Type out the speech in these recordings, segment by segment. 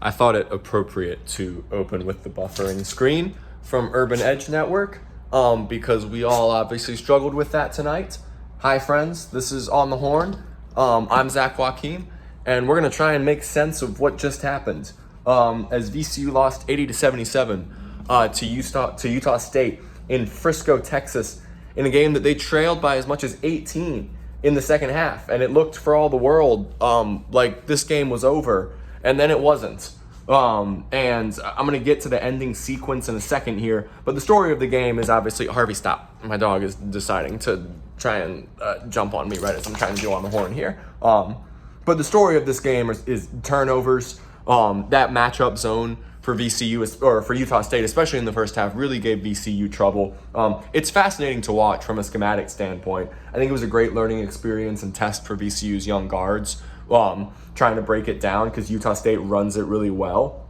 I thought it appropriate to open with the buffering screen from Urban Edge Network because we all obviously struggled with that tonight. Hi friends, this is On the Horn. I'm Zach Joachim, and we're going to try and make sense of what just happened as VCU lost 80-77 to Utah State in Frisco, Texas, in a game that they trailed by as much as 18 in the second half, and it looked for all the world like this game was over, and then it wasn't. And I'm going to get to the ending sequence in a second here, but the story of the game is obviously... Harvey, stop. My dog is deciding to try and jump on me right as I'm trying to go on the horn here. But the story of this game is turnovers. That matchup zone for VCU, or for Utah State, especially in the first half, really gave VCU trouble. It's fascinating to watch from a schematic standpoint. I think it was a great learning experience and test for VCU's young guards, trying to break it down because Utah State runs it really well.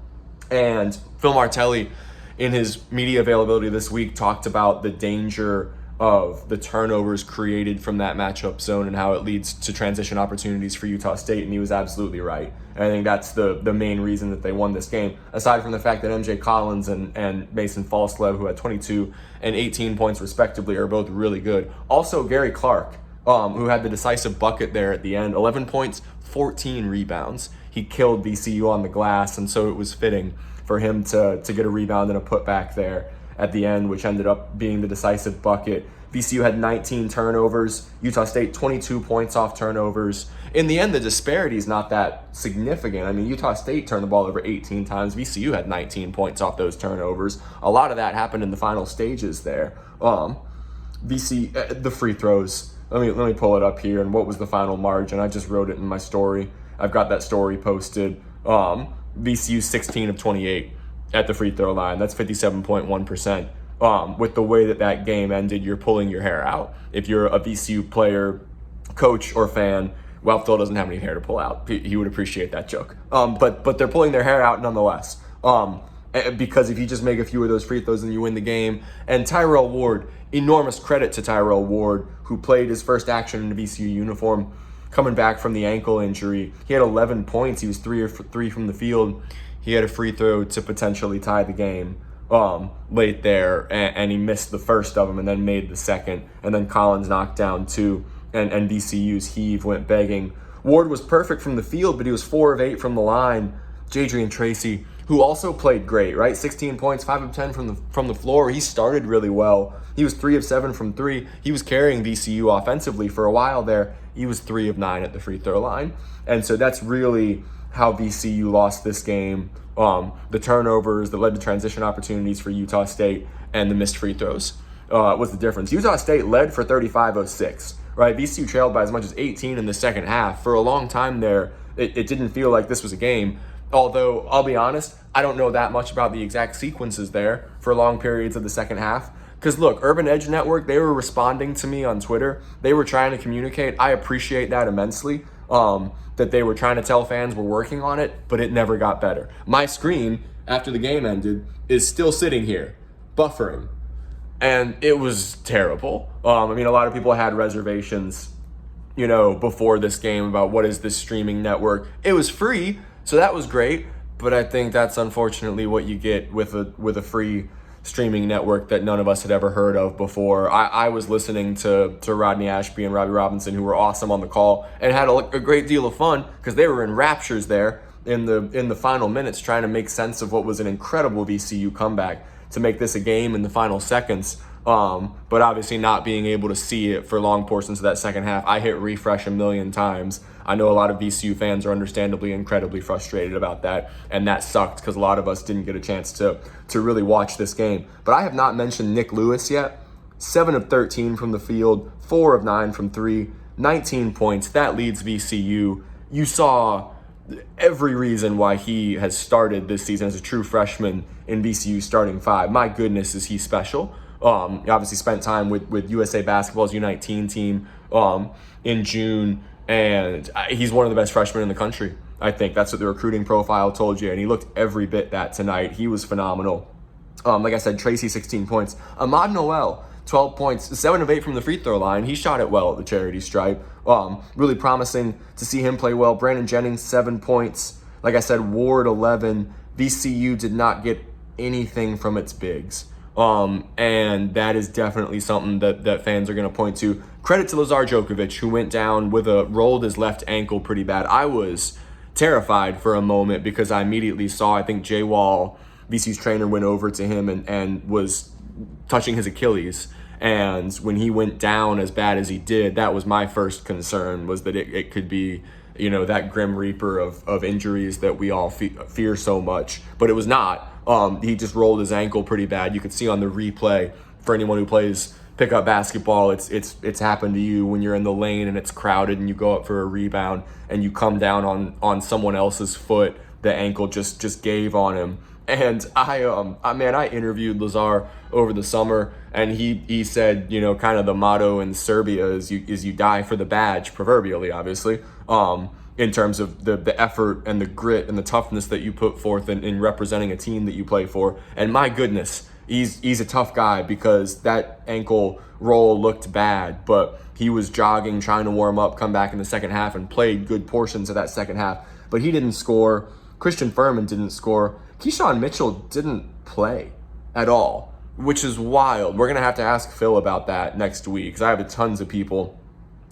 And Phil Martelli, in his media availability this week, talked about the danger of the turnovers created from that matchup zone and how it leads to transition opportunities for Utah State, and he was absolutely right. And I think that's the main reason that they won this game, aside from the fact that MJ Collins and Mason Falslev, who had 22 and 18 points respectively, are both really good. Also, Gary Clark, who had the decisive bucket there at the end, 11 points, 14 rebounds. He killed VCU on the glass, and so it was fitting for him to get a rebound and a putback there at the end, which ended up being the decisive bucket. VCU had 19 turnovers, Utah State 22 points off turnovers. In the end, the disparity is not that significant. I mean, Utah State turned the ball over 18 times. VCU had 19 points off those turnovers. A lot of that happened in the final stages there. The free throws. Let me pull it up here. And what was the final margin? I just wrote it in my story. I've got that story posted. VCU 16 of 28 at the free throw line. That's 57.1%. With the way that game ended, you're pulling your hair out. If you're a VCU player, coach, or fan, well, Phil doesn't have any hair to pull out. He would appreciate that joke. But they're pulling their hair out nonetheless. Because if you just make a few of those free throws, then you win the game. And Tyrell Ward, enormous credit to Tyrell Ward, who played his first action in a VCU uniform, coming back from the ankle injury. He had 11 points. He was 3 of 3 from the field. He had a free throw to potentially tie the game late there, and he missed the first of them and then made the second. And then Collins knocked down 2, and VCU's heave went begging. Ward was perfect from the field, but he was 4 of 8 from the line. Jadrian Tracy, who also played great, right? 16 points, 5 of 10 from the floor. He started really well. He was 3 of 7 from 3. He was carrying VCU offensively for a while there. He was 3 of 9 at the free throw line. And so that's really how VCU lost this game. The turnovers that led to transition opportunities for Utah State and the missed free throws was the difference. Utah State led for 35-06, right? VCU trailed by as much as 18 in the second half. For a long time there, it didn't feel like this was a game. Although, I'll be honest, I don't know that much about the exact sequences there for long periods of the second half. Because look, Urban Edge Network, they were responding to me on Twitter. They were trying to communicate. I appreciate that immensely, that they were trying to tell fans we're working on it, but it never got better. My screen, after the game ended, is still sitting here, buffering. And it was terrible. I mean, a lot of people had reservations, before this game about what is this streaming network. It was free, so that was great, but I think that's unfortunately what you get with a free streaming network that none of us had ever heard of before. I was listening to Rodney Ashby and Robbie Robinson, who were awesome on the call, and had a great deal of fun because they were in raptures there in the final minutes trying to make sense of what was an incredible VCU comeback to make this a game in the final seconds. But obviously not being able to see it for long portions of that second half. I hit refresh a million times. I know a lot of VCU fans are understandably incredibly frustrated about that, and that sucked because a lot of us didn't get a chance to really watch this game. But I have not mentioned Nyk Lewis yet. 7 of 13 from the field, 4 of 9 from 3, 19 points. That leads VCU. You saw every reason why he has started this season as a true freshman in VCU starting 5. My goodness, is he special. He obviously spent time with USA Basketball's U19 team in June, and he's one of the best freshmen in the country. I think that's what the recruiting profile told you, and he looked every bit that tonight. He was phenomenal. Like I said, Tracy, 16 points. Ahmad Noel, 12 points, 7 of 8 from the free throw line. He shot it well at the charity stripe. Really promising to see him play well. Brandon Jennings, 7 points. Like I said, Ward 11, VCU did not get anything from its bigs. And that is definitely something that fans are going to point to. Credit to Zach Joachim, who went down rolled his left ankle pretty bad. I was terrified for a moment because I immediately saw, I think Jay Wall, VCU's trainer, went over to him and was touching his Achilles. And when he went down as bad as he did, that was my first concern, was that it could be, that grim reaper of injuries that we all fear so much. But it was not. He just rolled his ankle pretty bad. You could see on the replay, for anyone who plays pickup basketball, it's happened to you when you're in the lane and it's crowded and you go up for a rebound and you come down on someone else's foot. The ankle just gave on him. And I interviewed Lazar over the summer, and he said, kind of the motto in Serbia is you die for the badge, proverbially, obviously, in terms of the effort and the grit and the toughness that you put forth in representing a team that you play for. And my goodness, he's a tough guy, because that ankle roll looked bad, but he was jogging, trying to warm up, come back in the second half, and played good portions of that second half. But he didn't score. Christian Furman didn't score. Keyshawn Mitchell didn't play at all, which is wild. We're going to have to ask Phil about that next week, because I have tons of people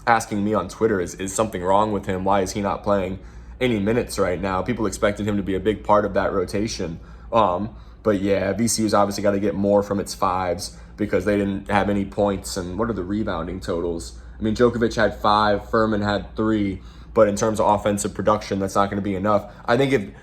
asking me on Twitter, is something wrong with him? Why is he not playing any minutes right now? People expected him to be a big part of that rotation. But yeah, VCU's obviously got to get more from its fives, because they didn't have any points. And what are the rebounding totals? I mean, Djokovic had 5, Furman had 3, but in terms of offensive production, that's not going to be enough. I think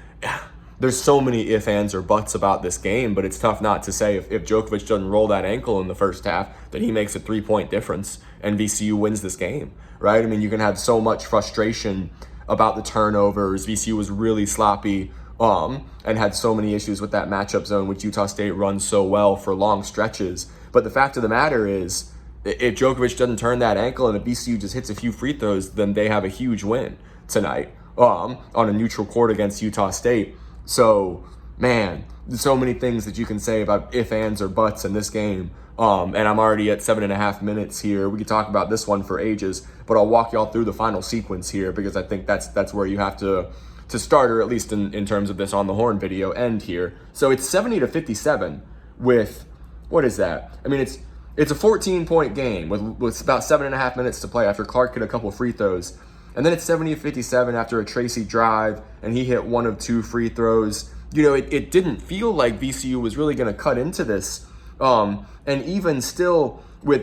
there's so many if, ands, or buts about this game, but it's tough not to say if Djokovic doesn't roll that ankle in the first half, that he makes a 3-point difference and VCU wins this game, right? I mean, you can have so much frustration about the turnovers. VCU was really sloppy and had so many issues with that matchup zone, which Utah State runs so well for long stretches. But the fact of the matter is, if Djokovic doesn't turn that ankle and if VCU just hits a few free throws, then they have a huge win tonight on a neutral court against Utah State. So, man, there's so many things that you can say about if, ands, or buts in this game. And I'm already at 7.5 minutes here. We could talk about this one for ages, but I'll walk y'all through the final sequence here, because I think that's where you have to start, or at least in terms of this On the Horn video, end here. So it's 70-57 with, what is that? I mean, it's a 14-point game with about 7.5 minutes to play after Clark hit a couple free throws. And then it's 70-57 after a Tracy drive, and he hit 1 of 2 free throws. It didn't feel like VCU was really going to cut into this. And even still,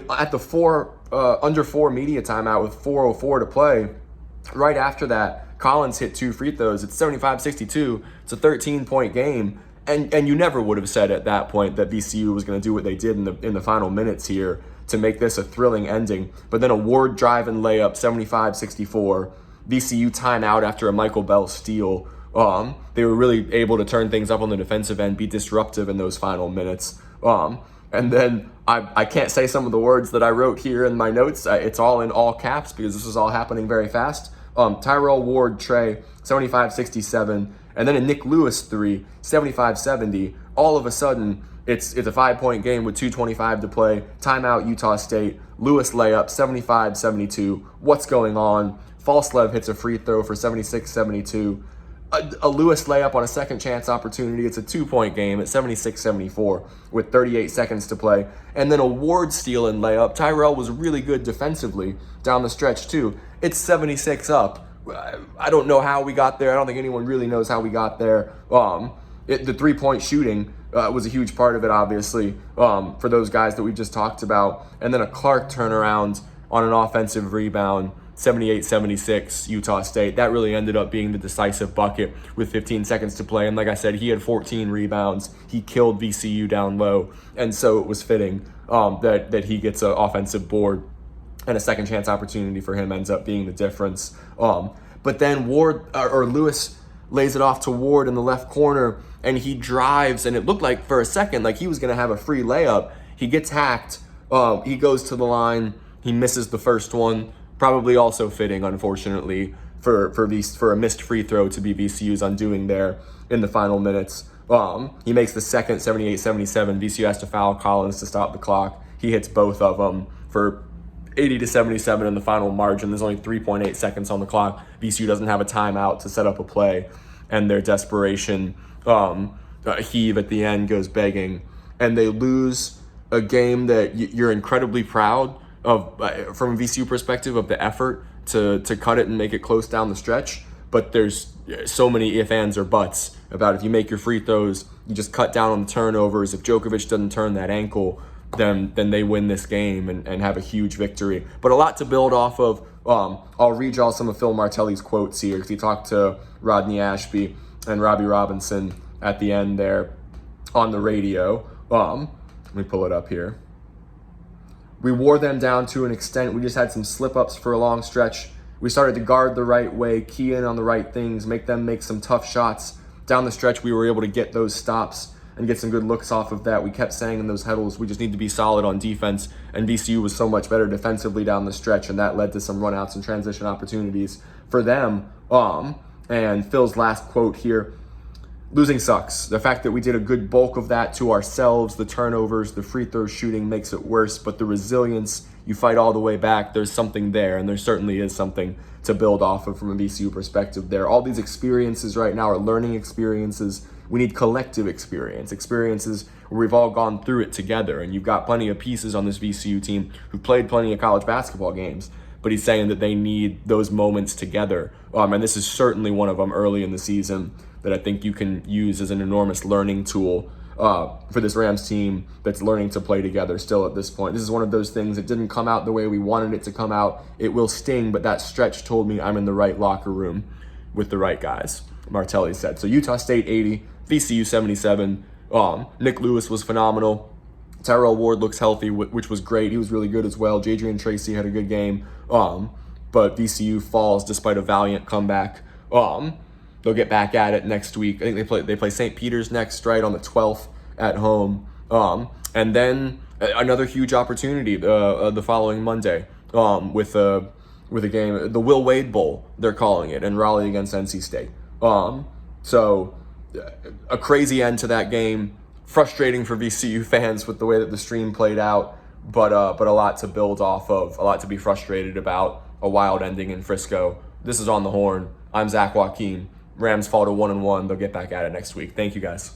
at the under 4 media timeout with 4:04 to play, right after that, Collins hit 2 free throws. It's 75-62. It's a 13-point game. And you never would have said at that point that VCU was going to do what they did in the final minutes here to make this a thrilling ending. But then a Ward drive and layup, 75-64. VCU timeout after a Michael Bell steal. They were really able to turn things up on the defensive end, be disruptive in those final minutes. And then I can't say some of the words that I wrote here in my notes. It's all in all caps because this was all happening very fast. Tyrell Ward tray, 75-67. And then a Nyk Lewis 3, 75-70. All of a sudden, it's a 5-point game with 2:25 to play. Timeout, Utah State. Lewis layup, 75-72. What's going on? Falslev hits a free throw for 76-72. A Lewis layup on a second chance opportunity. It's a 2-point game at 76-74 with 38 seconds to play. And then a Ward steal and layup. Tyrell was really good defensively down the stretch too. It's 76 up. I don't know how we got there. I don't think anyone really knows how we got there. The 3-point shooting was a huge part of it, obviously, for those guys that we just talked about. And then a Clark turnaround on an offensive rebound, 78-76, Utah State. That really ended up being the decisive bucket with 15 seconds to play. And like I said, he had 14 rebounds. He killed VCU down low. And so it was fitting that he gets an offensive board, and a second chance opportunity for him ends up being the difference. But then Lewis lays it off to Ward in the left corner, and he drives, and it looked like for a second like he was going to have a free layup. He gets hacked. He goes to the line. He misses the first one. Probably also fitting, unfortunately, for a missed free throw to be VCU's undoing there in the final minutes. He makes the second, 78-77. VCU has to foul Collins to stop the clock. He hits both of them for 80-77 in the final margin. There's only 3.8 seconds on the clock. VCU doesn't have a timeout to set up a play. and their desperation heave at the end goes begging, and they lose a game that you're incredibly proud of from a VCU perspective of the effort to cut it and make it close down the stretch. But there's so many if, ands, or buts about if you make your free throws, you just cut down on the turnovers. If Djokovic doesn't turn that ankle, then they win this game and have a huge victory. But a lot to build off of. I'll read y'all some of Phil Martelli's quotes here because he talked to Rodney Ashby and Robbie Robinson at the end there on the radio. Let me pull it up here. We wore them down to an extent. We just had some slip-ups for a long stretch. We started to guard the right way, key in on the right things, make them make some tough shots. Down the stretch, we were able to get those stops and get some good looks off of that. We kept saying in those huddles, we just need to be solid on defense, and VCU was so much better defensively down the stretch, and that led to some runouts and transition opportunities for them. And Phil's last quote here, losing sucks. The fact that we did a good bulk of that to ourselves, the turnovers, the free throw shooting makes it worse, but the resilience, you fight all the way back, there's something there, and there certainly is something to build off of from a VCU perspective there. All these experiences right now are learning experiences. We need collective experiences where we've all gone through it together, and you've got plenty of pieces on this VCU team who've played plenty of college basketball games, but he's saying that they need those moments together, and this is certainly one of them early in the season that I think you can use as an enormous learning tool for this Rams team that's learning to play together still at this point. This is one of those things that didn't come out the way we wanted it to come out. It will sting, but that stretch told me I'm in the right locker room with the right guys, Martelli said. So Utah State 80, VCU 77. Nyk Lewis was phenomenal. Tyrell Ward looks healthy, which was great. He was really good as well. Jadrian Tracy had a good game. But VCU falls despite a valiant comeback. They'll get back at it next week. I think they play St. Peter's next, right, on the 12th at home. And then another huge opportunity the following Monday with a game, the Will Wade Bowl, they're calling it, in Raleigh against NC State. So a crazy end to that game. Frustrating for VCU fans with the way that the stream played out, but a lot to build off of, a lot to be frustrated about, a wild ending in Frisco. This is On the Horn. I'm Zach Joachim. Rams fall to 1-1. They'll get back at it next week. Thank you, guys.